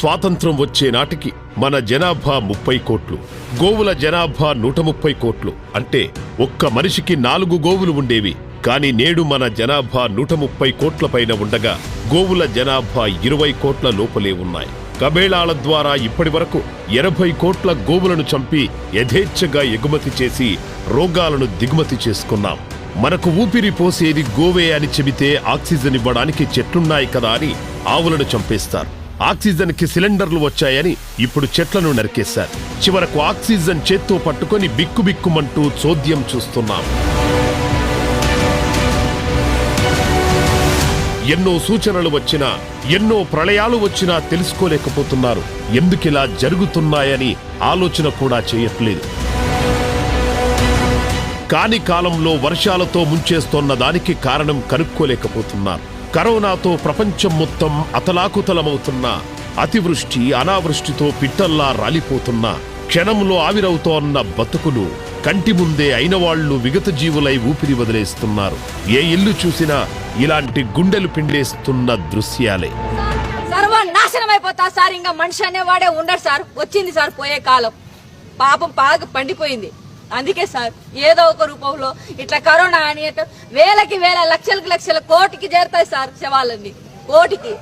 స్వాతంత్రం వచ్చే నాటికి మన జనాభా 30 కోట్లు, గోవుల జనాభా 130 కోట్లు. అంటే ఒక్క మనిషికి 4 గోవులు ఉండేవి. కాని నేడు మన జనాభా 130 కోట్ల పైన ఉండగా గోవుల జనాభా 20 కోట్ల లోపలే ఉన్నాయి. కబేళాల ద్వారా ఇప్పటి వరకు 80 కోట్ల గోవులను చంపి యథేచ్ఛగా ఎగుమతి చేసి రోగాలను దిగుమతి చేసుకున్నాం. మనకు ఊపిరి పోసేది గోవే అని చెబితే ఆక్సిజన్ ఇవ్వడానికి చెట్లున్నాయి కదా అని ఆవులను చంపేస్తారు. ఆక్సిజన్ కి సిలిండర్లు వచ్చాయని ఇప్పుడు చెట్లను నరికేశారు. చివరకు ఆక్సిజన్ చేత్తో పట్టుకొని బిక్కుబిక్కుమంటూ చోద్యం చూస్తున్నాం. ఎన్నో సూచనలు వచ్చినా, ఎన్నో ప్రళయాలు వచ్చినా తెలుసుకోలేకపోతున్నారు. ఎందుకిలా జరుగుతున్నాయని ఆలోచన కూడా చేయట్లేదు. కాని కాలంలో వర్షాలతో ముంచేస్తోన్న దానికి కారణం కనుక్కోలేకపోతున్నారు. కరోనాతో ప్రపంచం మొత్తం అతలాకుతలమవుతున్నా, అతివృష్టి అనావృష్టితో పిట్టల్లా రాలిపోతున్నా, క్షణంలో ఆవిరవుతోన్న బతుకులు కంటి ముందే అయినవాళ్లు విగత జీవులై ఊపిరి వదిలేస్తున్నారు. ఏ ఇల్లు చూసినా ఇలాంటి గుండెలు పిండేస్తున్న దృశ్యాలే. సర్వనాశనమైపోతా సార్. ఇంకా మనిషి అనేవాడే ఉండడు సార్. వచ్చింది సార్ పోయే కాలం. పాపం బాగా పండిపోయింది. అందుకే సార్ ఏదో ఒక రూపంలో ఇట్లా కరోనా అని వేలకి వేల లక్షలకి లక్షల కోటికి చేరుతాయి సార్. శవాలన్నీ కోటికి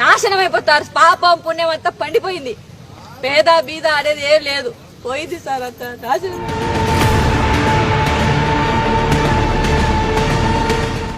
నాశనం అయిపోతారు. పాపం పుణ్యం అంతా పండిపోయింది. పేద బీద అనేది ఏం లేదు, పోయింది సార్ అంతా నాశనం.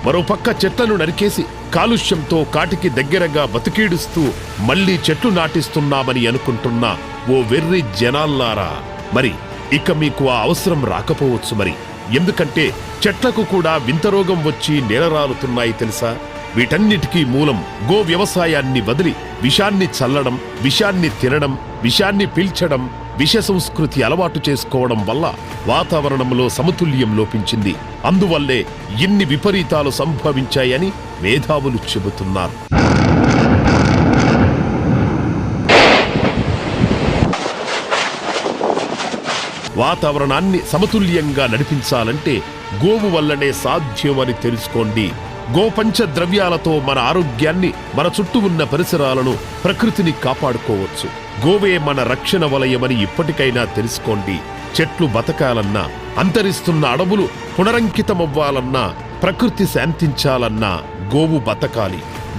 మరోపక్క చెట్లను నరికేసి కాలుష్యంతో కాటికి దగ్గరగా బతికీడుస్తూ మళ్లీ చెట్లు నాటిస్తున్నామని అనుకుంటున్న ఓ వెర్రి జనాల్లారా, మరి ఇక మీకు ఆ అవసరం రాకపోవచ్చు. మరి ఎందుకంటే చెట్లకు కూడా వింత రోగం వచ్చి నేలరాలుతున్నాయి తెలుసా? వీటన్నిటికీ మూలం గో వ్యవసాయాన్ని వదిలి విషాన్ని చల్లడం, విషాన్ని తినడం, విషాన్ని పీల్చడం, విష సంస్కృతి అలవాటు చేసుకోవడం వల్ల వాతావరణంలో సమతుల్యం లోపించింది. అందువల్లే ఇన్ని విపరీతాలు సంభవించాయని మేధావులు చెబుతున్నారు. వాతావరణాన్ని సమతుల్యంగా నడిపించాలంటే గోవు వల్లనే సాధ్యమని తెలుసుకోండి. గోపంచ ద్రవ్యాలతో మన ఆరోగ్యాన్ని, మన చుట్టూ ఉన్న పరిసరాలను, ప్రకృతిని కాపాడుకోవచ్చు. గోవే మన రక్షణ వలయమని ఇప్పటికైనా తెలుసుకోండి. చెట్లు బతకాలన్నా, అంతరిస్తున్న అడవులు పునరంకితమవ్వాలన్నా, ప్రకృతి శాంతించాలన్నా గోవు బతకాలి.